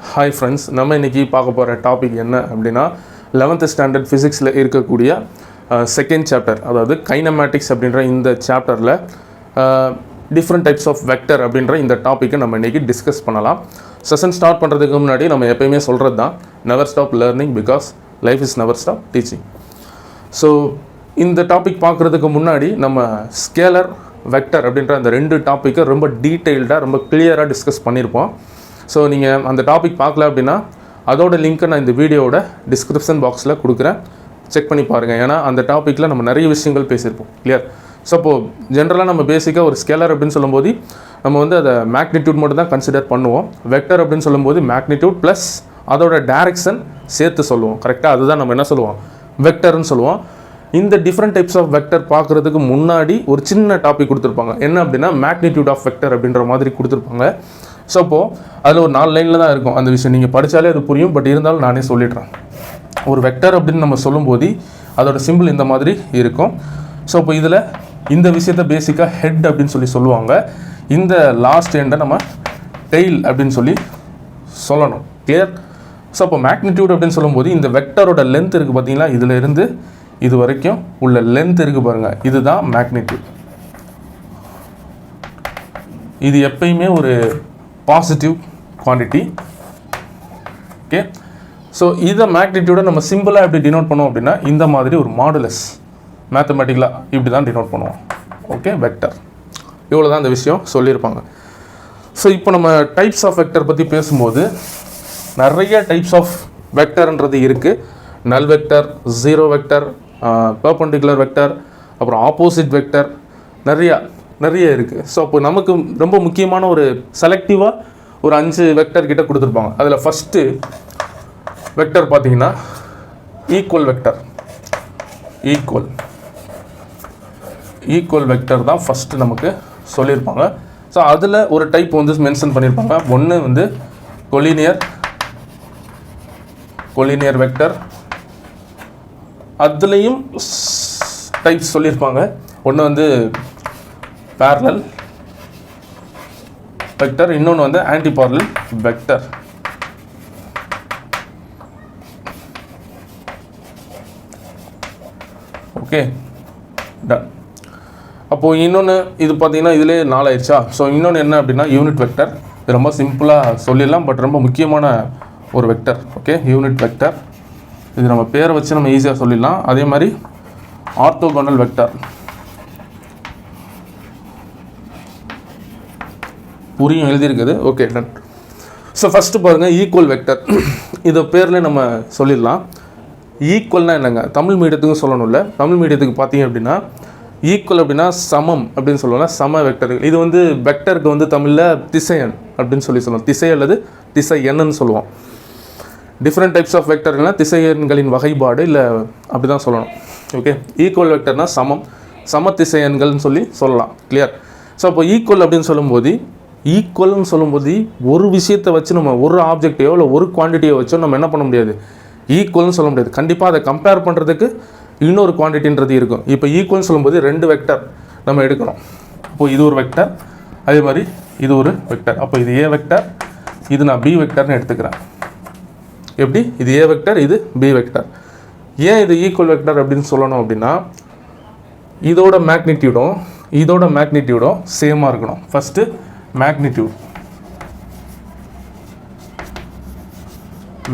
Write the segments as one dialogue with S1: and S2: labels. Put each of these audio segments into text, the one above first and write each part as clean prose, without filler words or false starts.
S1: Hi friends, நம்ம இன்றைக்கி பார்க்க போகிற டாபிக் என்ன அப்படின்னா 11th ஸ்டாண்டர்ட் ஃபிசிக்ஸில் இருக்கக்கூடிய செகண்ட் சாப்டர், அதாவது கைனமேட்டிக்ஸ் அப்படின்ற இந்த சாப்டரில் டிஃப்ரெண்ட் டைப்ஸ் ஆஃப் வெக்டர் அப்படின்ற இந்த டாப்பிக்கை நம்ம இன்றைக்கி டிஸ்கஸ் பண்ணலாம். செஷன் ஸ்டார்ட் பண்ணுறதுக்கு முன்னாடி நம்ம எப்போயுமே சொல்கிறது தான், never stop learning because life is never stop teaching. So இந்த டாபிக் பார்க்குறதுக்கு முன்னாடி நம்ம ஸ்கேலர் வெக்டர் அப்படின்ற அந்த ரெண்டு டாப்பிக்கை ரொம்ப டீட்டெயில்டாக ரொம்ப கிளியராக டிஸ்கஸ் பண்ணியிருப்போம். ஸோ நீங்கள் அந்த டாபிக் பார்க்கல அப்படின்னா அதோட லிங்க்கை நான் இந்த வீடியோவோட டிஸ்கிரிப்ஷன் பாக்ஸில் கொடுக்குறேன், செக் பண்ணி பாருங்கள். ஏன்னா அந்த டாப்பிக்கில் நம்ம நிறைய விஷயங்கள் பேசியிருப்போம். கிளியர்? ஸோ இப்போது ஜென்ரலாக நம்ம பேசிக்காக ஒரு ஸ்கேலர் அப்படின்னு சொல்லும்போது நம்ம வந்து அதை மேக்னிடியூட் மட்டும் தான் கன்சிடர் பண்ணுவோம். வெக்டர் அப்படின்னு சொல்லும்போது மேக்னிடியூட் ப்ளஸ் அதோட டைரக்ஷன் சேர்த்து சொல்லுவோம். கரெக்டாக? அதுதான் நம்ம என்ன சொல்லுவோம், வெக்டர்னு சொல்லுவோம். இந்த டிஃப்ரெண்ட் டைப்ஸ் ஆஃப் வெக்டர் பார்க்குறதுக்கு முன்னாடி ஒரு சின்ன டாபிக் கொடுத்துருப்பாங்க. என்ன அப்படின்னா மேக்னிடியூட் ஆஃப் வெக்டர் அப்படின்ற மாதிரி கொடுத்துருப்பாங்க. ஸோ அப்போது அதில் ஒரு 4 லைனில் தான் இருக்கும் அந்த விஷயம். நீங்கள் படித்தாலே அது புரியும், பட் இருந்தாலும் நானே சொல்லிடுறேன். ஒரு வெக்டர் அப்படின்னு நம்ம சொல்லும்போது அதோட சிம்பிள் இந்த மாதிரி இருக்கும். ஸோ இப்போ இதில் இந்த விஷயத்தை பேசிக்காக ஹெட் அப்படின்னு சொல்லுவாங்க. இந்த லாஸ்ட் எண்டை நம்ம டெய்ல் அப்படின்னு சொல்லணும். கிளியர்? ஸோ அப்போ மேக்னிடியூட் அப்படின்னு சொல்லும்போது இந்த வெக்டரோட லென்த் இருக்குது பார்த்தீங்களா, இதில் இருந்து இது வரைக்கும் உள்ள லென்த் இருக்குது பாருங்கள், இதுதான் மேக்னிடியூட். இது எப்பயுமே ஒரு பாசிட்டிவ் குவான்டிட்டி. ஓகே, ஸோ இதை மேக்னிடியூடை நம்ம சிம்பிளாக எப்படி டினோட் பண்ணுவோம் அப்படின்னா இந்த மாதிரி ஒரு மாடுலஸ் மேத்தமெட்டிக்கலாக இப்படி தான் டினோட் பண்ணுவோம். Okay, vector. இவ்வளோ தான் இந்த விஷயம் சொல்லியிருப்பாங்க. ஸோ இப்போ நம்ம டைப்ஸ் ஆஃப் வெக்டர் பற்றி பேசும்போது நிறைய டைப்ஸ் ஆஃப் வெக்டர்ன்றது இருக்குது. நல் vector, zero vector, perpendicular vector, அப்புறம் ஆப்போசிட் வெக்டர், நிறைய இருக்குது. ஸோ அப்போ நமக்கு ரொம்ப முக்கியமான ஒரு செலக்டிவாக ஒரு 5 வெக்டர் கிட்ட கொடுத்துருப்பாங்க. அதில் ஃபஸ்ட்டு வெக்டர் பார்த்தீங்கன்னா ஈக்குவல் வெக்டர். ஈக்குவல் வெக்டர் தான் ஃபஸ்ட்டு நமக்கு சொல்லியிருப்பாங்க. ஸோ அதில் ஒரு டைப் வந்து மென்ஷன் பண்ணியிருப்பாங்க. ஒன்று வந்து கொலினியர் வெக்டர். அதுலேயும் டைப்ஸ் சொல்லியிருப்பாங்க. ஒன்று வந்து parallel வெக்டர், இன்னொன்று வந்து anti parallel vector. Okay, done. அப்போது இன்னொன்று இது பார்த்தீங்கன்னா இதிலே 4 ஆயிடுச்சா. ஸோ இன்னொன்று என்ன அப்படின்னா யூனிட் வெக்டர். இது ரொம்ப சிம்பிளாக சொல்லிடலாம், பட் ரொம்ப முக்கியமான ஒரு வெக்டர். Okay, unit vector. இது நம்ம பேரை வச்சு நம்ம ஈஸியாக சொல்லிடலாம். அதே மாதிரி ஆர்த்தோகோனல் வெக்டர், புரியும், எழுதியிருக்குது. Okay, done. ஸோ ஃபஸ்ட்டு பாருங்கள், ஈக்குவல் வெக்டர். இதை பேரில் நம்ம சொல்லிடலாம். ஈக்குவல்னால் என்னங்க, தமிழ் மீடியத்துக்கும் சொல்லணும்ல. தமிழ் மீடியத்துக்கு பார்த்தீங்க அப்படின்னா ஈக்குவல் அப்படின்னா சமம் அப்படின்னு சொல்லுவோம்ல, சம வெக்டர்கள். இது வந்து வெக்டருக்கு வந்து தமிழில் திசையன் அப்படின்னு சொல்லுவோம். திசை அல்லது திசையன்னு சொல்லுவோம். டிஃப்ரெண்ட் டைப்ஸ் ஆஃப் வெக்டர்னா திசையன்களின் வகைப்பாடு, இல்லை அப்படி தான் சொல்லணும். ஓகே, ஈக்குவல் வெக்டர்னால் சம திசையன்கள்னு சொல்லலாம். கிளியர்? ஸோ அப்போ ஈக்குவல் அப்படின்னு சொல்லும்போது ஒரு விஷயத்தை வச்சு நம்ம ஒரு ஆப்ஜெக்டையோ இல்லை ஒரு குவான்டிட்டியோ வச்சோ நம்ம என்ன பண்ண முடியாது, ஈக்குவல்னு சொல்ல முடியாது. கண்டிப்பாக அதை கம்பேர் பண்ணுறதுக்கு இன்னொரு குவான்டிட்டின்றது இருக்கும். இப்போ ஈக்குவல்னு சொல்லும்போது 2 வெக்டர் நம்ம எடுக்கணும். அப்போது இது ஒரு வெக்டர், அதே மாதிரி இது ஒரு வெக்டர். அப்போ இது ஏ வெக்டர், இது நான் பி வெக்டர்னு எடுத்துக்கிறேன். எப்படி? இது ஏ வெக்டர், இது பி வெக்டர். ஏன் இது ஈக்குவல் வெக்டர் அப்படின்னு சொல்லணும் அப்படின்னா இதோட மேக்னிடியூடும் சேமாக இருக்கணும். First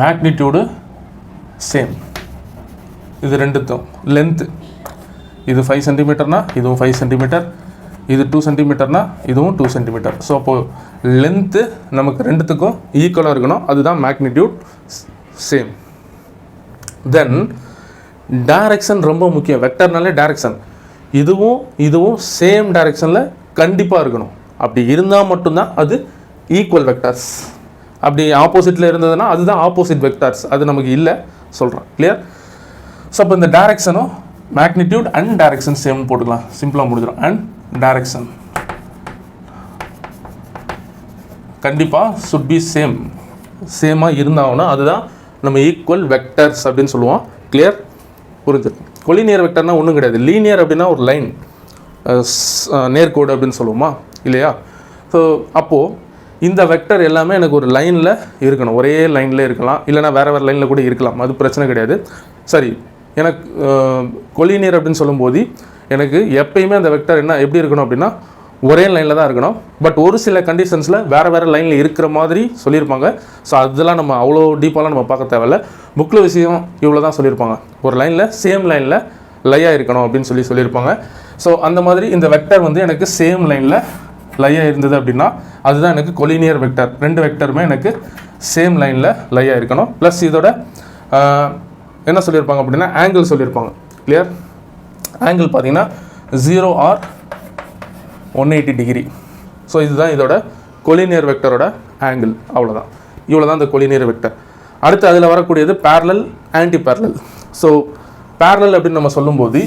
S1: magnitude same. இது ரெண்டுத்தும் லென்த்து, இது 5 சென்டிமீட்டர்னா இதுவும் 5 சென்டிமீட்டர், இது 2 சென்டிமீட்டர்னா இதுவும் 2 சென்டிமீட்டர். ஸோ அப்போது லென்த்து நமக்கு ரெண்டுத்துக்கும் ஈக்குவலாக இருக்கணும். அதுதான் மேக்னிடியூட் சேம். தென் டைரக்ஷன் ரொம்ப முக்கியம். வெக்டர்னாலே டைரக்ஷன். இதுவும் சேம் டைரக்ஷனில் கண்டிப்பாக இருக்கணும். அப்படி இருந்தால் மட்டும்தான் அது ஈக்குவல் வெக்டர்ஸ். அப்படி ஆப்போசிட்டில் இருந்ததுன்னா அதுதான் ஆப்போசிட் வெக்டர்ஸ். அது நமக்கு இல்லை சொல்கிறேன். கிளியர்? ஸோ அப்போ இந்த டைரக்ஷனும் மேக்னிடியூட் அண்ட் டைரக்ஷன் சேம்னு போட்டுக்கலாம், சிம்பிளாக முடிஞ்சிடும். அண்ட் டைரக்ஷன் கண்டிப்பாக சுட் பி சேமாக இருந்தாங்கன்னா அதுதான் நம்ம ஈக்குவல் வெக்டர்ஸ் அப்படின்னு சொல்லுவோம். கிளியர்? புரிஞ்சிருக்கும். கொலினியர் வெக்டர்னால் ஒன்றும் கிடையாது. லீனியர் அப்படின்னா ஒரு லைன், நேர்கோடு அப்படின்னு சொல்லுவோமா இல்லையா. ஸோ அப்போது இந்த வெக்டர் எல்லாமே எனக்கு ஒரு லைனில் இருக்கணும், ஒரே லைனில் இருக்கலாம், இல்லைனா வேறு லைனில் கூட இருக்கலாம், அது பிரச்சனை கிடையாது. சரி, எனக்கு கொலினியர் அப்படின்னு சொல்லும்போது எனக்கு எப்பயுமே அந்த வெக்டர் எப்படி இருக்கணும் அப்படின்னா ஒரே லைனில் தான் இருக்கணும். பட் ஒரு சில கண்டிஷன்ஸில் வேறு லைனில் இருக்கிற மாதிரி சொல்லியிருப்பாங்க. ஸோ அதெல்லாம் நம்ம அவ்வளோ டீப்பாலாம் நம்ம பார்க்க தேவையில்ல. புக்கில் விஷயம் இவ்வளோ தான் சொல்லியிருப்பாங்க, ஒரு லைனில் சேம் லைனில் லையாக இருக்கணும் அப்படின்னு சொல்லியிருப்பாங்க. ஸோ அந்த மாதிரி இந்த வெக்டர் எனக்கு சேம் லைனில் லையாக இருந்தது அப்படின்னா அதுதான் எனக்கு கொலினியர் வெக்டர். ரெண்டு வெக்டருமே எனக்கு சேம் லைனில் லையாக இருக்கணும். ப்ளஸ் இதோட என்ன சொல்லியிருப்பாங்க அப்படின்னா ஆங்கிள் சொல்லியிருப்பாங்க. கிளியர்? ஆங்கிள் பார்த்தீங்கன்னா 0 or 180 டிகிரி. ஸோ இதுதான் இதோட கொலினியர் வெக்டரோட ஆங்கிள். அவ்வளோதான், இவ்வளோ தான் இந்த கொலினியர் வெக்டர். அடுத்து அதில் வரக்கூடியது parallel, anti parallel. So parallel அப்படின்னு நம்ம சொல்லும்போது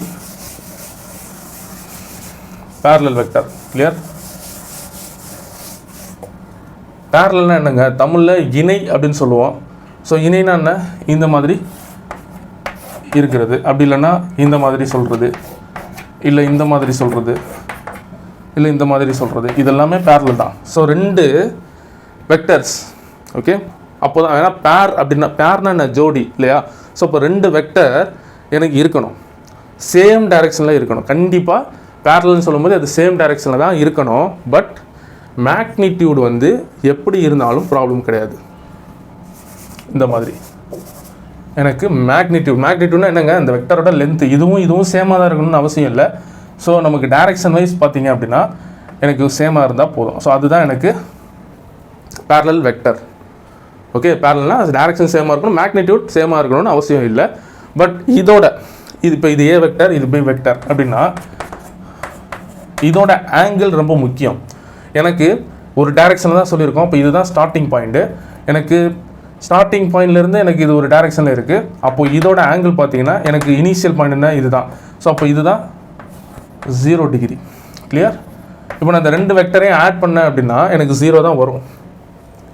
S1: பேரலல் வெக்டர். கிளியர்? பேரலல்னா என்னங்க, தமிழில் இணை அப்படின்னு சொல்லுவோம். ஸோ இணைனா என்ன, இந்த மாதிரி இருக்கிறது, அப்படி இல்லைன்னா இந்த மாதிரி சொல்கிறது, இல்லை இந்த மாதிரி சொல்கிறது, இல்லை இந்த மாதிரி சொல்கிறது, இதெல்லாமே பேரலல் தான். ஸோ ரெண்டு வெக்டர்ஸ், ஓகே, அப்போ தான் ஏன்னா பேர் அப்படின்னா பேர்னா என்ன, ஜோடி இல்லையா? ஸோ இப்போ ரெண்டு வெக்டர் எனக்கு இருக்கணும், சேம் டைரெக்ஷனில் இருக்கணும். கண்டிப்பாக பேரலல்னு சொல்லும்போது அது சேம் டைரெக்ஷனில் தான் இருக்கணும். பட் மேக்னிடியூட் எப்படி இருந்தாலும் ப்ராப்ளம் கிடையாது. இந்த மாதிரி எனக்கு மேக்னிடியூட்னா என்னங்க, அந்த வெக்டரோட லென்த்து இதுவும் சேமாக தான் இருக்கணும்னு அவசியம் இல்லை. ஸோ நமக்கு டைரெக்ஷன் வைஸ் பார்த்தீங்க அப்படின்னா எனக்கு சேமாக இருந்தால் போதும். ஸோ அதுதான் எனக்கு பேரலல் வெக்டர். ஓகே, பேரலல்னா அது டைரெக்ஷன் சேமாக இருக்கணும், மேக்னிடியூட் சேமாக இருக்கணும்னு அவசியம் இல்லை. பட் இப்போ இது ஏ வெக்டர், இது பி வெக்டர் அப்படின்னா இதோட ஆங்கிள் ரொம்ப முக்கியம். எனக்கு ஒரு டைரெக்ஷனில் தான் சொல்லியிருக்கோம். இப்போ இதுதான் ஸ்டார்டிங் பாயிண்ட்டு. எனக்கு ஸ்டார்டிங் பாயிண்ட்லேருந்து எனக்கு இது ஒரு டைரெக்ஷனில் இருக்குது. அப்போது இதோட ஆங்கிள் பார்த்தீங்கன்னா எனக்கு இனிஷியல் பாயிண்ட்னா இதுதான். ஸோ அப்போ இதுதான் 0 டிகிரி. கிளியர்? இப்போ நான் இந்த ரெண்டு வெக்டரையும் ஆட் பண்ணேன் அப்படின்னா எனக்கு 0 தான் வரும்.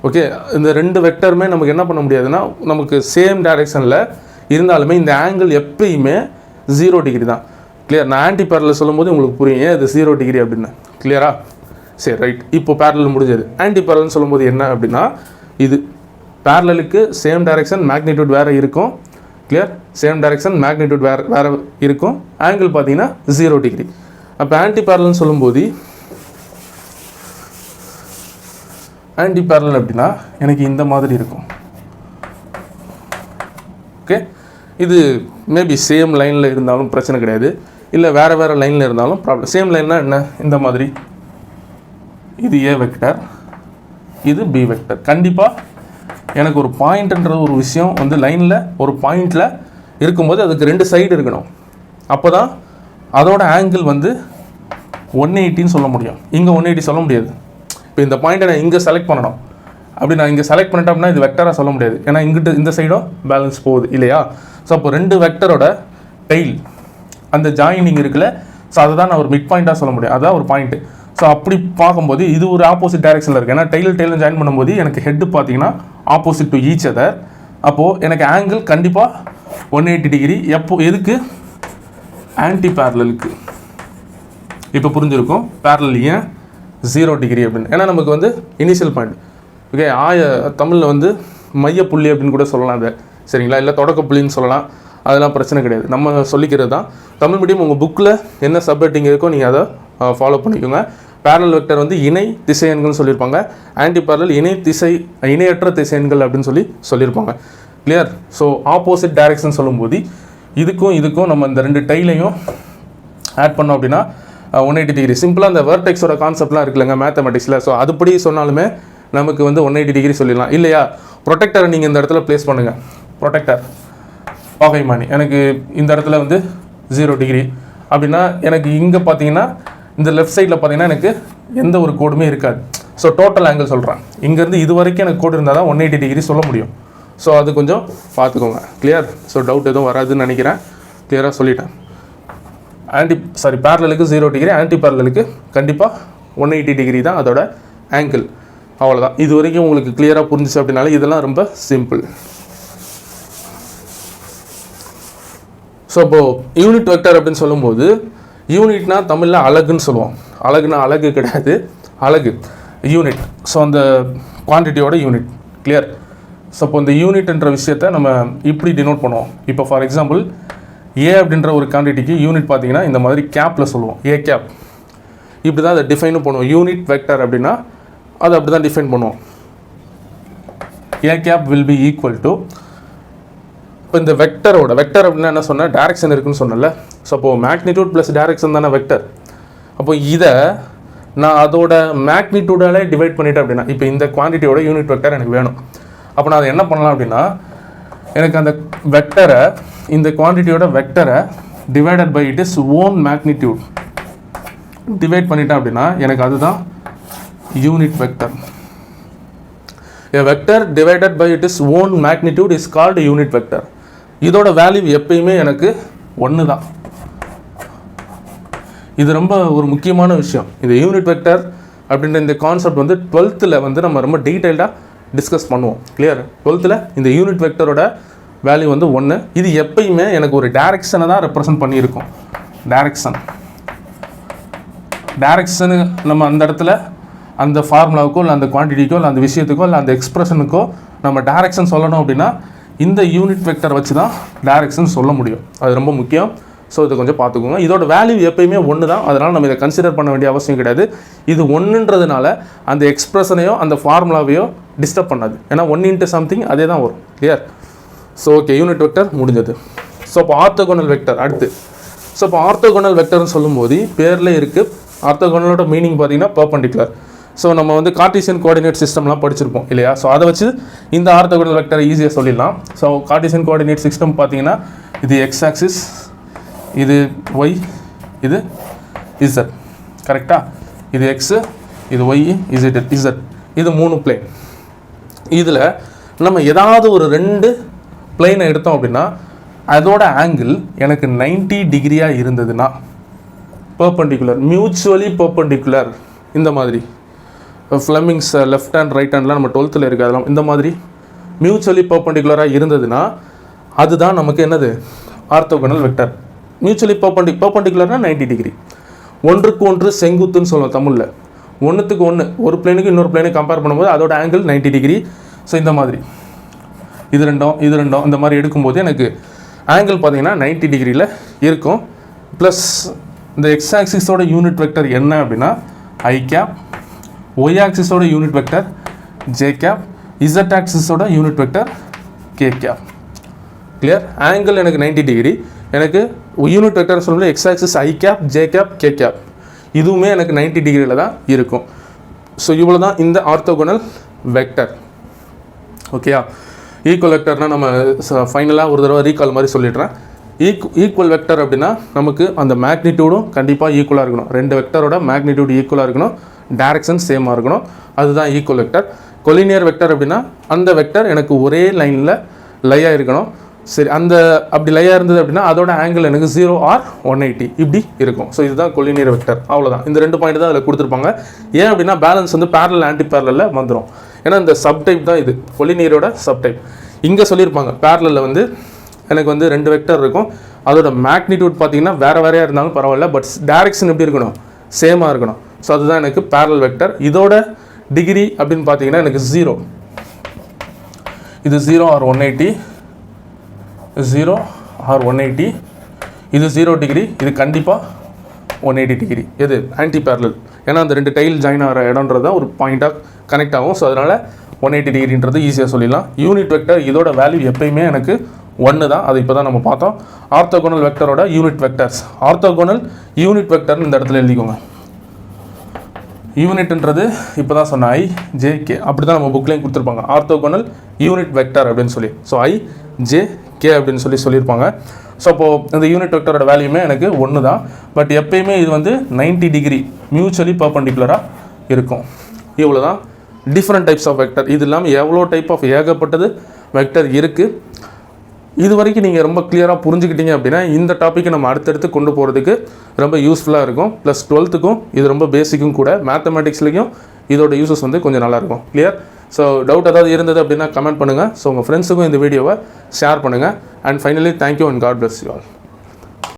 S1: ஓகே, இந்த ரெண்டு வெக்டருமே நமக்கு என்ன பண்ண முடியாதுன்னா நமக்கு சேம் டைரெக்ஷனில் இருந்தாலுமே இந்த ஆங்கிள் எப்பயுமே 0 டிகிரி தான். கிளியர்? நான் ஆன்டி பேரலல் சொல்லும்போது உங்களுக்கு புரியும் இது 0 டிகிரி அப்படின்னு. கிளியரா? சரி, ரைட். இப்போ பேரலல் முடிஞ்சது. ஆன்டி பேரலல்னு சொல்லும்போது என்ன அப்படின்னா இது பேரலலுக்கு சேம் டைரெக்ஷன், மேக்னிடியூட் வேறு இருக்கும். கிளியர்? சேம் டைரெக்ஷன், மேக்னிடியூட் வேறு இருக்கும். ஆங்கிள் பார்த்தீங்கன்னா 0 டிகிரி. அப்போ ஆன்டி பேரலல்னு சொல்லும்போது ஆன்டி பேரலல் அப்படின்னா எனக்கு இந்த மாதிரி இருக்கும். ஓகே, இது மேபி சேம் லைனில் இருந்தாலும் பிரச்சனை கிடையாது, இல்லை வேறு லைனில் இருந்தாலும் ப்ராப்ளம். சேம் லைன்னா என்ன, இந்த மாதிரி இது ஏ வெக்டர், இது பி வெக்டர். கண்டிப்பாக எனக்கு ஒரு பாயிண்ட்ன்ற ஒரு விஷயம் லைனில் ஒரு பாயிண்டில் இருக்கும்போது அதுக்கு ரெண்டு சைடு இருக்கணும். அப்போ தான் அதோட ஆங்கிள் 180ன்னு சொல்ல முடியும். இங்கே 180 சொல்ல முடியாது. இப்போ இந்த பாயிண்ட்டை நான் இங்கே செலக்ட் பண்ணணும். அப்படி நான் இங்கே செலக்ட் பண்ணிட்டேன் அப்படின்னா இது வெக்டராக சொல்ல முடியாது. ஏன்னா இங்கிட்டு இந்த சைடும் பேலன்ஸ் போகுது இல்லையா? ஸோ அப்போ ரெண்டு வெக்டரோட டெய்ல் அந்த ஜாயினிங் இருக்குல்ல, ஸோ அதை தான் நான் ஒரு மிட் பாயிண்ட்டாக சொல்ல முடியும். அதுதான் ஒரு பாயிண்ட்டு. ஸோ அப்படி பார்க்கும்போது இது ஒரு ஆப்போசிட் டைரெக்ஷனில் இருக்குது. ஏன்னா டெய்லும் ஜாயின் பண்ணும்போது எனக்கு ஹெட்டு பார்த்தீங்கன்னா ஆப்போசிட் டு ஈச் அதர். அப்போது எனக்கு ஆங்கிள் கண்டிப்பாக 180 டிகிரி. எதுக்கு? ஆன்டி பேரலலுக்கு. இப்போ புரிஞ்சிருக்கும் பேரலல் ஏன் 0 டிகிரி அப்படின்னு. ஏன்னா நமக்கு இனிஷியல் பாயிண்ட். ஓகே, தமிழில் மையப்புள்ளி அப்படின்னு கூட சொல்லலாம் அதை, சரிங்களா? இல்லை தொடக்க புள்ளின்னு சொல்லலாம். அதெல்லாம் பிரச்சனை கிடையாது, நம்ம சொல்லிக்கிறது தான். தமிழ் மீடியம் உங்கள் புக்கில் என்ன சப்ஹெட்டிங் இருக்கோ நீங்கள் அதை ஃபாலோ பண்ணிக்கோங்க. பேரலல் வெக்டர் இணை திசையன்கள்னு சொல்லியிருப்பாங்க. ஆன்டி பேரலல் இணையற்ற திசையன்கள் அப்படின்னு சொல்லியிருப்பாங்க. கிளியர்? ஸோ ஆப்போசிட் டைரெக்ஷன் சொல்லும்போது இதுக்கும் நம்ம இந்த ரெண்டு டைலையும் ஆட் பண்ணோம் அப்படின்னா 180 டிகிரி. சிம்பிளாக அந்த வெர்டெக்ஸோட கான்செப்ட்லாம் இருக்குல்லங்க மேத்தமெட்டிக்ஸில். ஸோ அதுபடி சொன்னாலுமே நமக்கு 180 டிகிரி சொல்லிடலாம். இல்லையா, ப்ரொடெக்டரை நீங்கள் இந்த இடத்துல ப்ளேஸ் பண்ணுங்கள். ப்ரொடெக்டர் பாகைமானி எனக்கு இந்த இடத்துல 0 டிகிரி அப்படின்னா எனக்கு இங்கே பார்த்தீங்கன்னா இந்த லெஃப்ட் சைடில் பார்த்தீங்கன்னா எனக்கு எந்த ஒரு கோடுமே இருக்காது. ஸோ டோட்டல் ஆங்கிள் சொல்கிறேன். இங்கேருந்து இது வரைக்கும் எனக்கு கோடு இருந்தால் தான் 180 டிகிரி சொல்ல முடியும். ஸோ அது கொஞ்சம் பார்த்துக்கோங்க. கிளியர்? ஸோ டவுட் எதுவும் வராதுன்னு நினைக்கிறேன். கிளியராக சொல்லிட்டேன். பேரலலுக்கு 0 டிகிரி, ஆன்டி பேரலலுக்கு கண்டிப்பாக 180 டிகிரி தான் அதோட ஆங்கிள். அவ்வளோதான். இது வரைக்கும் உங்களுக்கு கிளியராக புரிஞ்சிச்சு அப்படின்னால இதெல்லாம் ரொம்ப சிம்பிள். ஸோ இப்போது யூனிட் வெக்டர் அப்படின்னு சொல்லும்போது யூனிட்னா தமிழில் அலகுன்னு சொல்லுவோம். அலகுனா அலகு கிடையாது, அலகு. யூனிட். ஸோ அந்த குவான்டிட்டியோட யூனிட். கிளியர்? ஸோ இப்போ இந்த யூனிட்ன்ற விஷயத்தை நம்ம இப்படி டினோட் பண்ணுவோம். இப்போ ஃபார் எக்ஸாம்பிள் ஏ அப்படின்ற ஒரு குவான்டிட்டிக்கு யூனிட் பார்த்தீங்கன்னா இந்த மாதிரி கேப்பில் சொல்லுவோம், ஏ கேப். இப்படி தான் அதை டிஃபைனும் பண்ணுவோம். யூனிட் வெக்டர் அப்படின்னா அதை அப்படி தான் டிஃபைன் பண்ணுவோம். A cap will be equal to, இப்போ இந்த வெக்டரோட வெக்டர் அப்படின்னா என்ன சொன்னால் டைரக்ஷன் இருக்குன்னு சொன்னல. ஸோ அப்போது மேக்னிடியூட் ப்ளஸ் டைரக்ஷன் தானே வெக்டர். அப்போ இதை நான் அதோட மேக்னிடியூடாலே டிவைட் பண்ணிட்டேன் அப்படின்னா, இப்போ இந்த குவான்டிட்டியோட யூனிட் வெக்டர் எனக்கு வேணும். அப்போ நான் அதை என்ன பண்ணலாம் அப்படின்னா, எனக்கு அந்த வெக்டரை, இந்த குவான்டிட்டியோட வெக்டரை divided by it is own magnitude divide பண்ணிட்டேன் அப்படின்னா எனக்கு அதுதான் unit vector. A vector divided by its own magnitude is called unit vector. இதோட வேல்யூ எப்பயுமே எனக்கு 1 தான். இது ரொம்ப ஒரு முக்கியமான விஷயம். இந்த யூனிட் வெக்டர் அப்படின்ற இந்த கான்செப்ட் வந்து 12th வந்து நம்ம ரொம்ப டீட்டெயில்டாக டிஸ்கஸ் பண்ணுவோம். கிளியர்? 12th இந்த யூனிட் வெக்டரோட வேல்யூ வந்து 1. இது எப்பயுமே எனக்கு ஒரு டைரக்ஷனை தான் ரெப்ரசன்ட் பண்ணியிருக்கோம். டைரக்ஷனு நம்ம அந்த இடத்துல அந்த ஃபார்முலாவுக்கோ இல்லை அந்த குவான்டிட்டிக்கோ இல்லை அந்த விஷயத்துக்கோ இல்லை அந்த எக்ஸ்பிரஷனுக்கோ நம்ம டைரக்ஷன் சொல்லணும் அப்படின்னா இந்த யூனிட் வெக்டர் வச்சு தான் டைரக்ஷன் சொல்ல முடியும். அது ரொம்ப முக்கியம். ஸோ இதை கொஞ்சம் பார்த்துக்கோங்க. இதோட வேல்யூ எப்பயுமே 1 தான். அதனால் நம்ம இதை கன்சிடர் பண்ண வேண்டிய அவசியம் கிடையாது. இது 1ன்றதுனால அந்த எக்ஸ்பிரஷனையோ அந்த ஃபார்முலாவையோ டிஸ்டர்ப் பண்ணாது. ஏன்னா 1 into சம்திங் அதே தான் வரும். Clear? So okay, unit vector முடிஞ்சது. ஸோ இப்போ ஆர்த்தோகோனல் வெக்டர் அடுத்து. ஸோ இப்போ ஆர்த்தோகோனல் வெக்டர்னு சொல்லும்போது பேரில் இருக்குது. ஆர்த்தோகோனலோட மீனிங் பார்த்தீங்கன்னா பெர்பெண்டிகுலர். ஸோ நம்ம வந்து கார்ட்டீசியன் கோஆர்டினேட் சிஸ்டம்லாம் படிச்சிருப்போம் இல்லையா? ஸோ அதை வச்சு இந்த ஆர்த்தோகோனல் வெக்டரை ஈஸியாக சொல்லிடலாம். ஸோ கார்ட்டீசியன் கோஆர்டினேட் சிஸ்டம் பார்த்தீங்கன்னா இது எக்ஸ் ஆக்சிஸ், இது ஒய், இது இசட். கரெக்டாக? இது எக்ஸு, இது ஒய், இசட். இது 3 பிளேன். இதில் நம்ம ஏதாவது ஒரு 2 பிளேனை எடுத்தோம் அப்படின்னா அதோட ஆங்கிள் எனக்கு 90 டிகிரியாக இருந்ததுன்னா பெர்பெண்டிகுலர், மியூச்சுவலி பெர்பெண்டிகுலர். இந்த மாதிரி ஃப்ளெமிங்ஸ் லெஃப்ட் ஹேண்ட் ரைட் ஹேண்ட்லாம் நம்ம 12th இருக்குது. அதெல்லாம் இந்த மாதிரி மியூச்சுவலி பெர்பெண்டிகுலராக இருந்ததுன்னா அதுதான் நமக்கு என்னது? Orthogonal vector. மியூச்சுவலி பெர்பெண்டிகுலர்னா 90 டிகிரி. ஒன்றுக்கு ஒன்று செங்குத்துன்னு சொல்லுவோம் தமிழில். ஒன்றுத்துக்கு ஒன்று, ஒரு பிளேனுக்கு இன்னொரு பிளேனுக்கு கம்பேர் பண்ணும்போது அதோட ஆங்கிள் 90 டிகிரி. ஸோ இந்த மாதிரி இது ரெண்டும் இந்த மாதிரி எடுக்கும்போது எனக்கு ஆங்கிள் பார்த்தீங்கன்னா 90 டிகிரியில் இருக்கும். ப்ளஸ் இந்த எக்ஸ் ஆக்சிஸோட யூனிட் வெக்டர் என்ன அப்படின்னா ஐ கேப், ஒய் ஆக்சிஸோட unit vector J cap, Z ஆக்சிஸோட unit vector K cap. Clear? Angle எனக்கு 90 டிகிரி. எனக்கு யூனிட் வெக்டர் சொல்லும்போது X axis I cap, J cap, K cap இதுவுமே எனக்கு 90 டிகிரியில் தான் இருக்கும். ஸோ இவ்வளோ தான் இந்த ஆர்த்தோகோனல் வெக்டர். ஓகேயா? ஈக்குவல் வெக்டர்னால் நம்ம ஃபைனலாக ஒரு தடவை ரீகால் மாதிரி சொல்லிடுறேன். ஈக்குவல் வெக்டர் அப்படின்னா நமக்கு அந்த மேக்னிடியூடும் கண்டிப்பாக ஈக்குவலாக இருக்கணும். 2 வெக்டரோட மேக்னிடியூட் ஈக்குவலாக இருக்கணும், டைரக்ஷன் சேமாக இருக்கணும். அதுதான் ஈக்குவல் வெக்டர். கொலினியர் வெக்டர் அப்படின்னா அந்த வெக்டர் எனக்கு ஒரே லைனில் லையாக இருக்கணும். சரி, அந்த அப்படி லையாக இருந்தது அப்படின்னா அதோட ஆங்கிள் எனக்கு 0 or 180 இப்படி இருக்கும். ஸோ இதுதான் கொலினியர் வெக்டர். அவ்வளோதான். இந்த 2 பாயிண்ட் தான் அதில் கொடுத்துருப்பாங்க. ஏன் அப்படின்னா பேலன்ஸ் வந்து பேரலல் ஆன்டி பேரலில் வந்துடும். ஏன்னா இந்த சப்டைப் தான் இது, கொலினியரோட சப்டைப். இங்கே சொல்லியிருப்பாங்க பேரலில் வந்து எனக்கு வந்து 2 வெக்டர் இருக்கும். அதோட மேக்னிடியூட் பார்த்தீங்கன்னா வேறையாக இருந்தாலும் பரவாயில்ல, பட் டைரக்ஷன் எப்படி இருக்கணும்? சேமாக இருக்கணும். ஸோ அதுதான் எனக்கு பேரலல் வெக்டர். இதோட டிகிரி அப்படின்னு பார்த்தீங்கன்னா எனக்கு 0. இது 0 or 180, 0 or 180. இது 0 டிகிரி, இது கண்டிப்பாக 180 டிகிரி. எது? Anti parallel. ஏன்னா அந்த 2 டைல் ஜாயின் ஆகிற இடம்ன்றது தான் ஒரு பாயிண்ட்டாக கனெக்ட் ஆகும். ஸோ அதனால் 180 டிகிரின்றது ஈஸியாக சொல்லிடலாம். யூனிட் வெக்டர் இதோட வேல்யூ எப்பயுமே எனக்கு 1 தான். அது இப்போ தான் நம்ம பார்த்தோம். ஆர்த்தோகோனல் வெக்டரோட யூனிட் வெக்டர்ஸ், ஆர்த்தோகோனல் யூனிட் வெக்டர்னு இந்த இடத்துல எழுதிக்கோங்க. யூனிட்ன்றது இப்போ தான் சொன்ன ஐ ஜே கே, அப்படி தான் நம்ம புக்லேயும் கொடுத்துருப்பாங்க ஆர்த்தோகோனல் யூனிட் வெக்டர் அப்படின்னு சொல்லி. ஸோ ஐ ஜே கே அப்படின்னு சொல்லியிருப்பாங்க. ஸோ அப்போது இந்த யூனிட் வெக்டரோட வேல்யூமே எனக்கு 1 தான். பட் எப்பயுமே இது வந்து 90 டிகிரி மியூச்சுவலி பெர்பெண்டிகுலராக இருக்கும். இவ்வளோ தான் டிஃப்ரெண்ட் டைப்ஸ் ஆஃப் வெக்டர். இது இல்லாமல் எவ்வளோ டைப் ஆஃப் ஏகப்பட்டது வெக்டர் இருக்குது. இது வரைக்கும் நீங்கள் ரொம்ப கிளியராக புரிஞ்சுக்கிட்டீங்க அப்படின்னா இந்த டாப்பிக்கை நம்ம அடுத்தடுத்து கொண்டு போகிறதுக்கு ரொம்ப யூஸ்ஃபுல்லாக இருக்கும். ப்ளஸ் 12th இது ரொம்ப பேசிக்கும் கூட. மேத்தமெட்டிக்ஸ்லேயும் இதோட யூசஸ் வந்து கொஞ்சம் நல்லாயிருக்கும். கிளியர்? ஸோ டவுட் ஏதாவது இருந்தது அப்படின்னா கமெண்ட் பண்ணுங்கள். ஸோ உங்கள் ஃப்ரெண்ட்ஸுக்கும் இந்த வீடியோவை ஷேர் பண்ணுங்கள். And finally thank you and God bless you all.